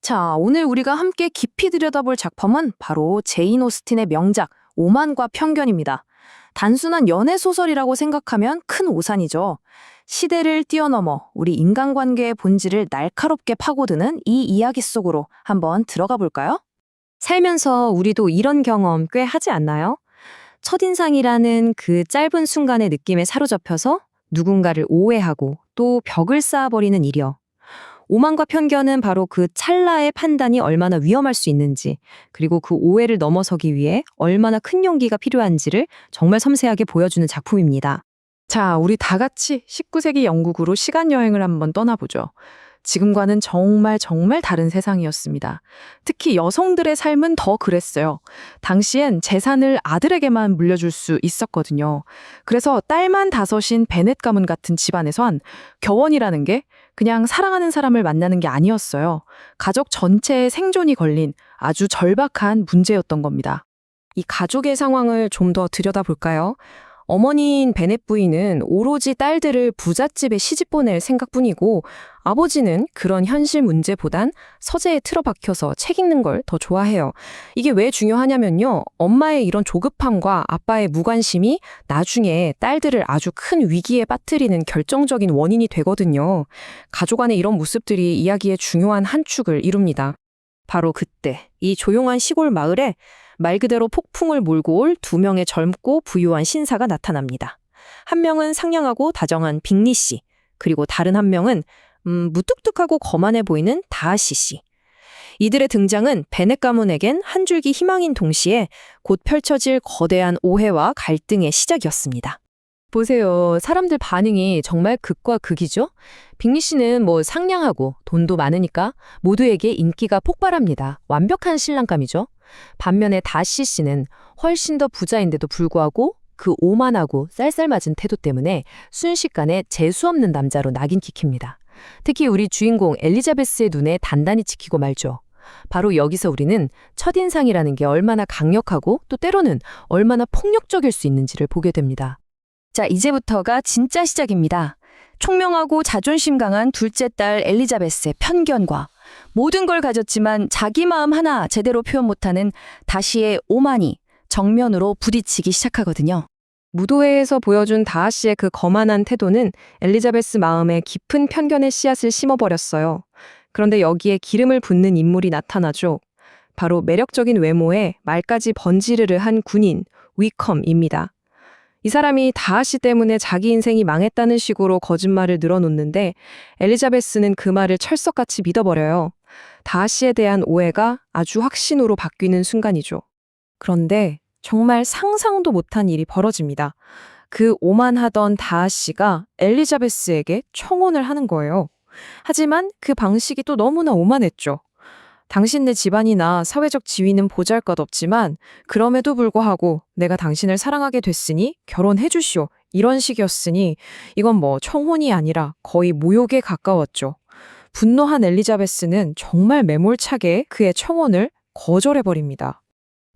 자, 오늘 우리가 함께 깊이 들여다볼 작품은 바로 제인 오스틴의 명작 오만과 편견입니다. 단순한 연애 소설이라고 생각하면 큰 오산이죠. 시대를 뛰어넘어 우리 인간관계의 본질을 날카롭게 파고드는 이 이야기 속으로 한번 들어가 볼까요? 살면서 우리도 이런 경험 꽤 하지 않나요? 첫인상이라는 그 짧은 순간의 느낌에 사로잡혀서 누군가를 오해하고 또 벽을 쌓아버리는 일이요. 오만과 편견은 바로 그 찰나의 판단이 얼마나 위험할 수 있는지, 그리고 그 오해를 넘어서기 위해 얼마나 큰 용기가 필요한지를 정말 섬세하게 보여주는 작품입니다. 자, 우리 다 같이 19세기 영국으로 시간 여행을 한번 떠나보죠. 지금과는 정말 다른 세상이었습니다. 특히 여성들의 삶은 더 그랬어요. 당시엔 재산을 아들에게만 물려줄 수 있었거든요. 그래서 딸만 다섯인 베넷 가문 같은 집안에선 결혼이라는 게 그냥 사랑하는 사람을 만나는 게 아니었어요. 가족 전체의 생존이 걸린 아주 절박한 문제였던 겁니다. 이 가족의 상황을 좀 더 들여다볼까요? 어머니인 베넷 부인은 오로지 딸들을 부잣집에 시집 보낼 생각뿐이고, 아버지는 그런 현실 문제보단 서재에 틀어박혀서 책 읽는 걸 더 좋아해요. 이게 왜 중요하냐면요. 엄마의 이런 조급함과 아빠의 무관심이 나중에 딸들을 아주 큰 위기에 빠뜨리는 결정적인 원인이 되거든요. 가족 안의 이런 모습들이 이야기의 중요한 한 축을 이룹니다. 바로 그때 이 조용한 시골 마을에 말 그대로 폭풍을 몰고 올 두 명의 젊고 부유한 신사가 나타납니다. 한 명은 상냥하고 다정한 빅리 씨, 그리고 다른 한 명은 무뚝뚝하고 거만해 보이는 다하시 씨. 이들의 등장은 베넷 가문에겐 한 줄기 희망인 동시에 곧 펼쳐질 거대한 오해와 갈등의 시작이었습니다. 보세요. 사람들 반응이 정말 극과 극이죠? 빅리 씨는 상냥하고 돈도 많으니까 모두에게 인기가 폭발합니다. 완벽한 신랑감이죠. 반면에 다시 씨는 훨씬 더 부자인데도 불구하고 그 오만하고 쌀쌀맞은 태도 때문에 순식간에 재수없는 남자로 낙인 찍힙니다. 특히 우리 주인공 엘리자베스의 눈에 단단히 찍히고 말죠. 바로 여기서 우리는 첫인상이라는 게 얼마나 강력하고 또 때로는 얼마나 폭력적일 수 있는지를 보게 됩니다. 자, 이제부터가 진짜 시작입니다. 총명하고 자존심 강한 둘째 딸 엘리자베스의 편견과 모든 걸 가졌지만 자기 마음 하나 제대로 표현 못하는 다시의 오만이 정면으로 부딪히기 시작하거든요. 무도회에서 보여준 다하 씨의 그 거만한 태도는 엘리자베스 마음에 깊은 편견의 씨앗을 심어버렸어요. 그런데 여기에 기름을 붓는 인물이 나타나죠. 바로 매력적인 외모에 말까지 번지르르 한 군인 위컴입니다. 이 사람이 다하 씨 때문에 자기 인생이 망했다는 식으로 거짓말을 늘어놓는데, 엘리자베스는 그 말을 철석같이 믿어버려요. 다하 씨에 대한 오해가 아주 확신으로 바뀌는 순간이죠. 그런데 정말 상상도 못한 일이 벌어집니다. 그 오만하던 다하 씨가 엘리자베스에게 청혼을 하는 거예요. 하지만 그 방식이 또 너무나 오만했죠. 당신네 집안이나 사회적 지위는 보잘것없지만 그럼에도 불구하고 내가 당신을 사랑하게 됐으니 결혼해 주시오. 이런 식이었으니 이건 청혼이 아니라 거의 모욕에 가까웠죠. 분노한 엘리자베스는 정말 매몰차게 그의 청혼을 거절해버립니다.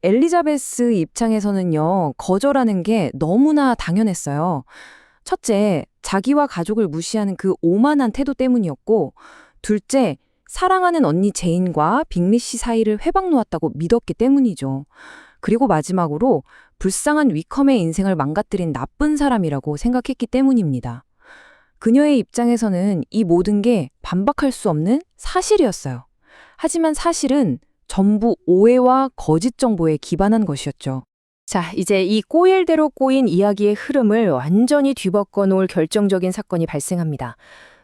엘리자베스 입장에서는요, 거절하는 게 너무나 당연했어요. 첫째, 자기와 가족을 무시하는 그 오만한 태도 때문이었고, 둘째, 사랑하는 언니 제인과 빅리 씨 사이를 회방 놓았다고 믿었기 때문이죠. 그리고 마지막으로 불쌍한 위컴의 인생을 망가뜨린 나쁜 사람이라고 생각했기 때문입니다. 그녀의 입장에서는 이 모든 게 반박할 수 없는 사실이었어요. 하지만 사실은 전부 오해와 거짓 정보에 기반한 것이었죠. 자, 이제 이 꼬일대로 꼬인 이야기의 흐름을 완전히 뒤바꿔 놓을 결정적인 사건이 발생합니다.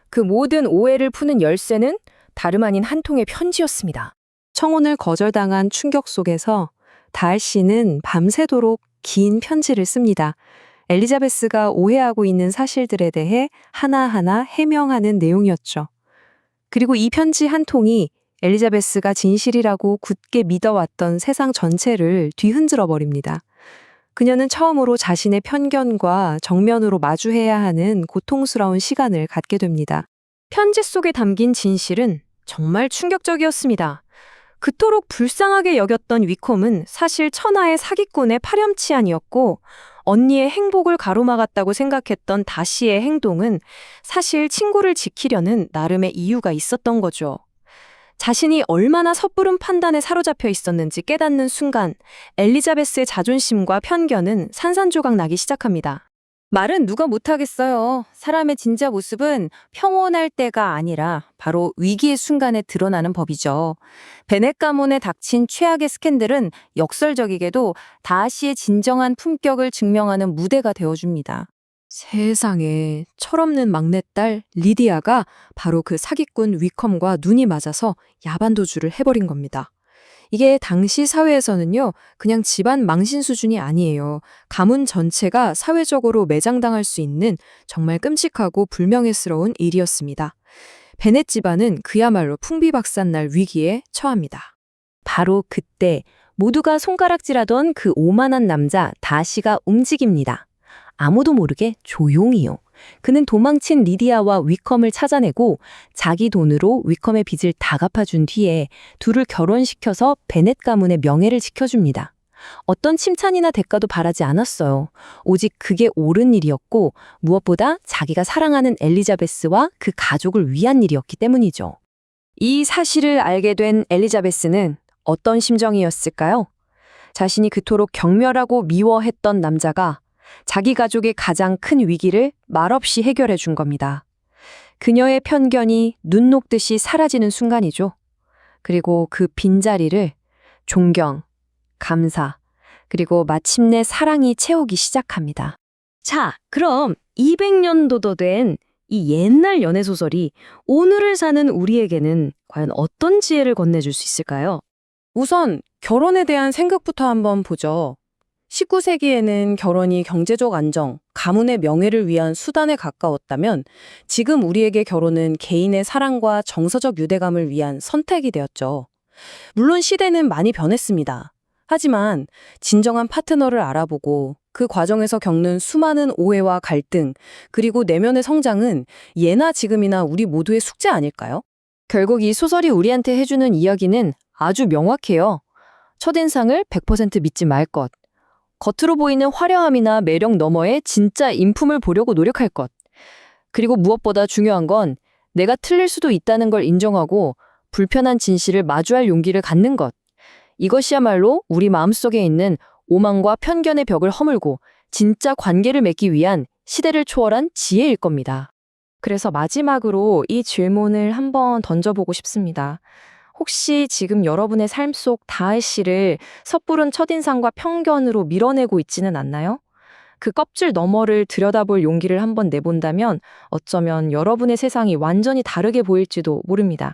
그 모든 오해를 푸는 열쇠는 다름 아닌 한 통의 편지였습니다. 청혼을 거절당한 충격 속에서 다하 씨는 밤새도록 긴 편지를 씁니다. 엘리자베스가 오해하고 있는 사실들에 대해 하나하나 해명하는 내용이었죠. 그리고 이 편지 한 통이 엘리자베스가 진실이라고 굳게 믿어왔던 세상 전체를 뒤흔들어 버립니다. 그녀는 처음으로 자신의 편견과 정면으로 마주해야 하는 고통스러운 시간을 갖게 됩니다. 편지 속에 담긴 진실은 정말 충격적이었습니다. 그토록 불쌍하게 여겼던 위컴은 사실 천하의 사기꾼의 파렴치한이었고, 언니의 행복을 가로막았다고 생각했던 다시의 행동은 사실 친구를 지키려는 나름의 이유가 있었던 거죠. 자신이 얼마나 섣부른 판단에 사로잡혀 있었는지 깨닫는 순간 엘리자베스의 자존심과 편견은 산산조각 나기 시작합니다. 말은 누가 못하겠어요. 사람의 진짜 모습은 평온할 때가 아니라 바로 위기의 순간에 드러나는 법이죠. 베넷 가문에 닥친 최악의 스캔들은 역설적이게도 다하시의 진정한 품격을 증명하는 무대가 되어줍니다. 세상에, 철없는 막내딸 리디아가 바로 그 사기꾼 위컴과 눈이 맞아서 야반도주를 해버린 겁니다. 이게 당시 사회에서는요, 그냥 집안 망신 수준이 아니에요. 가문 전체가 사회적으로 매장당할 수 있는 정말 끔찍하고 불명예스러운 일이었습니다. 베넷 집안은 그야말로 풍비박산날 위기에 처합니다. 바로 그때 모두가 손가락질하던 그 오만한 남자 다시가 움직입니다. 아무도 모르게 조용히요. 그는 도망친 리디아와 위컴을 찾아내고 자기 돈으로 위컴의 빚을 다 갚아준 뒤에 둘을 결혼시켜서 베넷 가문의 명예를 지켜줍니다. 어떤 칭찬이나 대가도 바라지 않았어요. 오직 그게 옳은 일이었고 무엇보다 자기가 사랑하는 엘리자베스와 그 가족을 위한 일이었기 때문이죠. 이 사실을 알게 된 엘리자베스는 어떤 심정이었을까요? 자신이 그토록 경멸하고 미워했던 남자가 자기 가족의 가장 큰 위기를 말없이 해결해 준 겁니다. 그녀의 편견이 눈 녹듯이 사라지는 순간이죠. 그리고 그 빈자리를 존경, 감사, 그리고 마침내 사랑이 채우기 시작합니다. 자, 그럼 200년도도 된 이 옛날 연애소설이 오늘을 사는 우리에게는 과연 어떤 지혜를 건네줄 수 있을까요? 우선 결혼에 대한 생각부터 한번 보죠. 19세기에는 결혼이 경제적 안정, 가문의 명예를 위한 수단에 가까웠다면 지금 우리에게 결혼은 개인의 사랑과 정서적 유대감을 위한 선택이 되었죠. 물론 시대는 많이 변했습니다. 하지만 진정한 파트너를 알아보고 그 과정에서 겪는 수많은 오해와 갈등, 그리고 내면의 성장은 예나 지금이나 우리 모두의 숙제 아닐까요? 결국 이 소설이 우리한테 해주는 이야기는 아주 명확해요. 첫인상을 100% 믿지 말 것. 겉으로 보이는 화려함이나 매력 너머의 진짜 인품을 보려고 노력할 것. 그리고 무엇보다 중요한 건 내가 틀릴 수도 있다는 걸 인정하고 불편한 진실을 마주할 용기를 갖는 것. 이것이야말로 우리 마음속에 있는 오만과 편견의 벽을 허물고 진짜 관계를 맺기 위한 시대를 초월한 지혜일 겁니다. 그래서 마지막으로 이 질문을 한번 던져보고 싶습니다. 혹시 지금 여러분의 삶 속 다하시를 섣부른 첫인상과 편견으로 밀어내고 있지는 않나요? 그 껍질 너머를 들여다볼 용기를 한번 내본다면 어쩌면 여러분의 세상이 완전히 다르게 보일지도 모릅니다.